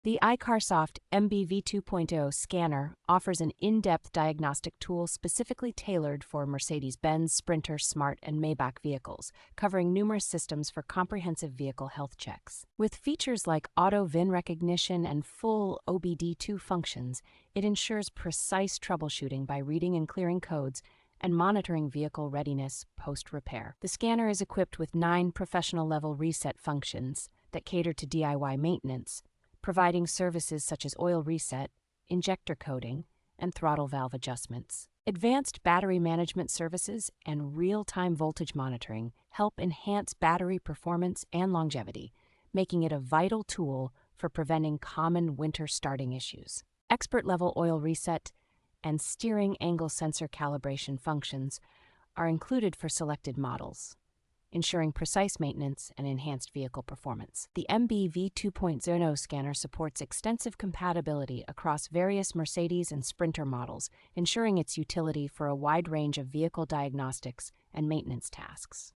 The iCarsoft MB V2.0 Scanner offers an in-depth diagnostic tool specifically tailored for Mercedes Benz, Sprinter, Smart, and Maybach vehicles, covering numerous systems for comprehensive vehicle health checks. With features like auto VIN recognition and full OBD2 functions, it ensures precise troubleshooting by reading and clearing codes and monitoring vehicle readiness post-repair. The scanner is equipped with 9 professional-level reset functions that cater to DIY maintenance, providing services such as oil reset, injector coding, and throttle valve adjustments. Advanced battery management services and real-time voltage monitoring help enhance battery performance and longevity, making it a vital tool for preventing common winter starting issues. Expert-level oil reset and steering angle sensor calibration functions are included for selected models, ensuring precise maintenance and enhanced vehicle performance. The MB V2.0 scanner supports extensive compatibility across various Mercedes and Sprinter models, ensuring its utility for a wide range of vehicle diagnostics and maintenance tasks.